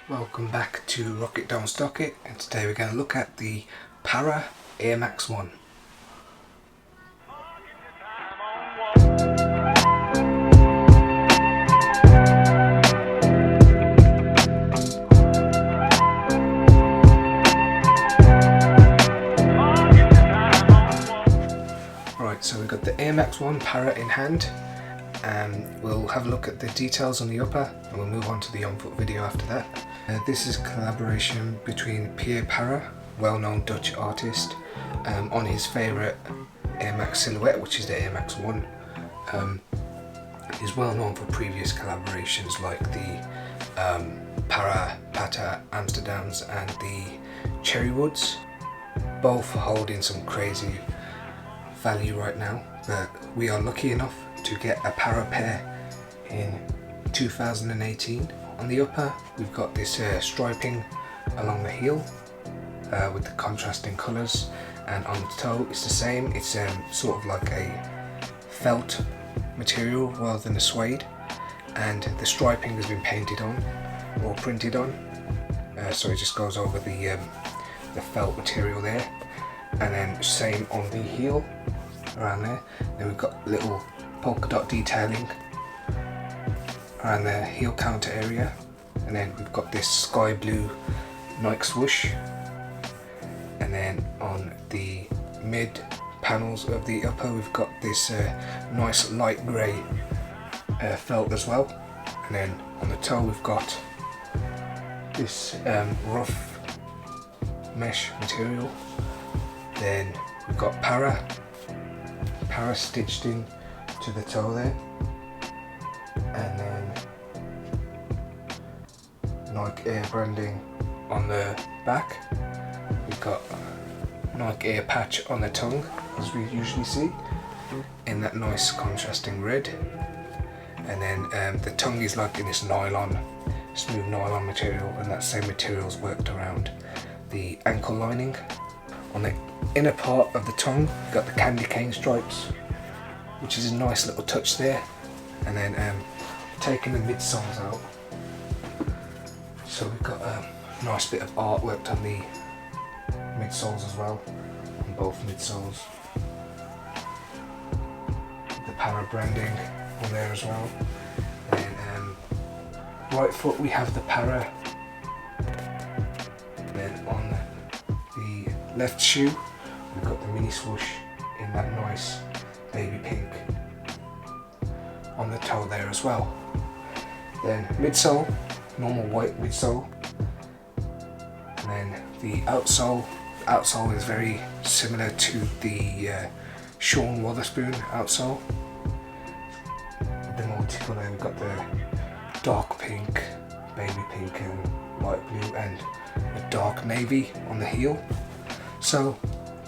Welcome back to Rocket Don't Stock It, and today we're going to look at the Parra Air Max 1. Right, so we've got the Air Max 1 Parra in hand. We'll have a look at the details on the upper and we'll move on to the on-foot video after that. This is a collaboration between Parra, well-known Dutch artist, on his favourite Air Max silhouette, which is the Air Max 1. He's well known for previous collaborations like the Parra Pata Amsterdams and the Cherrywoods, both holding some crazy value right now, but we are lucky enough to get a Parra pair in 2018. On the upper we've got this striping along the heel with the contrasting colours, and on the toe it's the same. It's sort of like a felt material rather than a suede, and the striping has been painted on or printed on, so it just goes over the felt material there. And then same on the heel around there. Then we've got little polka dot detailing around the heel counter area, and then we've got this sky blue Nike swoosh, and then on the mid panels of the upper we've got this nice light grey felt as well. And then on the toe we've got this rough mesh material. Then we've got Parra stitched in to the toe there, and then Nike Air branding on the back. We've got Nike Air patch on the tongue, as we usually see, in that nice contrasting red. And then the tongue is like in this nylon, smooth nylon material, and that same material is worked around the ankle lining. On the inner part of the tongue we've got the candy cane stripes, which is a nice little touch there. And then taking the midsoles out, so we've got a nice bit of art worked on the midsoles as well, on both midsoles. The Parra branding on there as well. And then right foot we have the Parra. And then on the left shoe we've got the mini swoosh in that nice baby pink on the toe there as well. Then midsole, normal white midsole, and then the outsole is very similar to the Sean Wotherspoon outsole. The multicolour, we've got the dark pink, baby pink and light blue, and a dark navy on the heel. So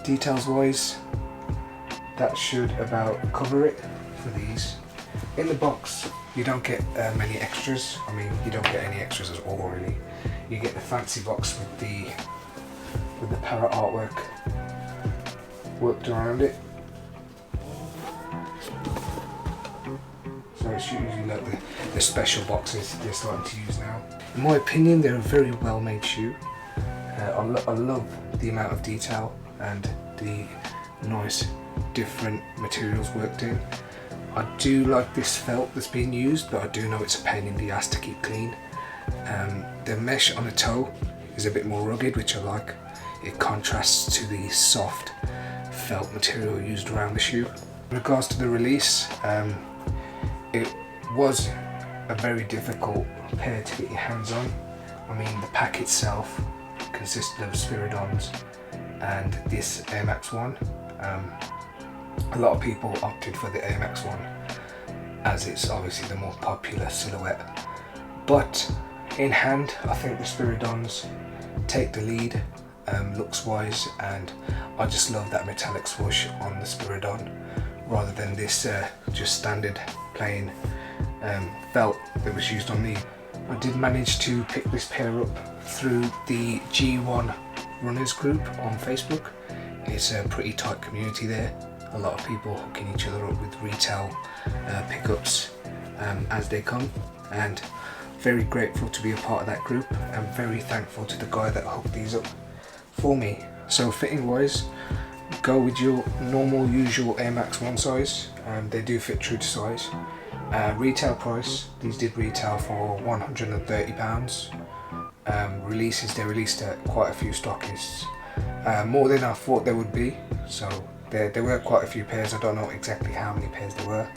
details wise, that should about cover it for these. In the box you don't get many extras. I mean, you don't get any extras at all really. You get the fancy box with the Parra artwork worked around it. So it's usually like the special boxes they're starting to use now. In my opinion, they're a very well made shoe. I love the amount of detail and the nice different materials worked in. I do like this felt that's being used, but I do know it's a pain in the ass to keep clean. The mesh on the toe is a bit more rugged, which I like. It contrasts to the soft felt material used around the shoe. In regards to the release, it was a very difficult pair to get your hands on. I mean, the pack itself consisted of Spiridons and this Air Max 1. A lot of people opted for the Air Max 1 as it's obviously the more popular silhouette, but in hand I think the Spiridons take the lead looks wise, and I just love that metallic swoosh on the Spiridon rather than this just standard plain felt that was used on me. I did manage to pick this pair up through the G1 runners group on Facebook. It's a pretty tight community there. A lot of people hooking each other up with retail pickups as they come, and very grateful to be a part of that group, and very thankful to the guy that hooked these up for me. So fitting wise, go with your normal usual Air Max 1 size, and they do fit true to size. Retail price, these did retail for £130. Releases, they released at quite a few stockists, more than I thought there would be, so there were quite a few pairs. I don't know exactly how many pairs there were,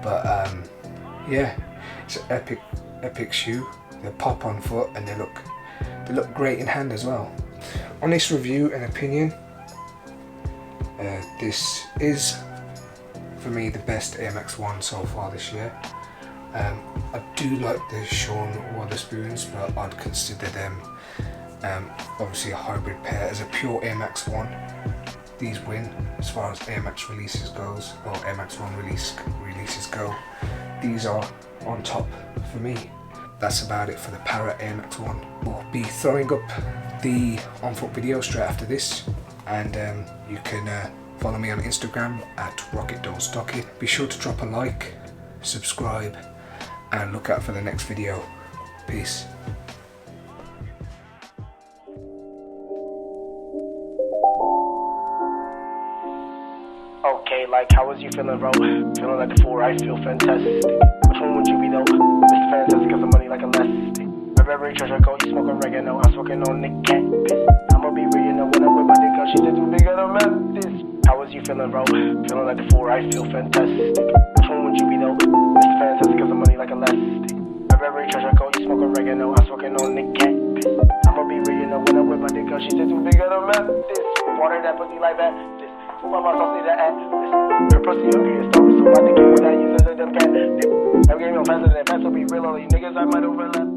but yeah, it's an epic shoe. They pop on foot and they look great in hand as well. Honest review and opinion, this is for me the best Air Max 1 so far this year. I do like the Sean Wotherspoons, but I'd consider them obviously a hybrid pair. As a pure Air Max 1, these win as far as Air Max releases goes, or Air Max 1 releases go. These are on top for me. That's about it for the Parra Air Max 1. We'll be throwing up the on-foot video straight after this, and you can follow me on Instagram at rocket.stocky. Be sure to drop a like, subscribe, and look out for the next video. Peace. Okay, like, how was you feeling, bro? Feeling like the fool, right? Feel fantastic. Which one would you be, though? Mr. Fantastic, cause the money like elastic. Every treasure coat, you smoke oregano. I'm smoking on the cat piss. I'ma be real, you know, when I'm with my dick, she did too big of a mess. How was you feeling, bro? Feeling like the fool, right? Feel fantastic. Which one would you be, though? Mr. Fantastic, cause the money like elastic. Every treasure coat, you smoke oregano. I'm smoking on the cat piss. I'ma be real, you know, when I'm with my dick, she did too big of a mess. Water that pussy like that. But my sauce need to add this. Her pussy hungry and stupid, so I think it when I use it as a dumb cat. I'm getting real faster than fast, so be real, all you niggas I might overlap.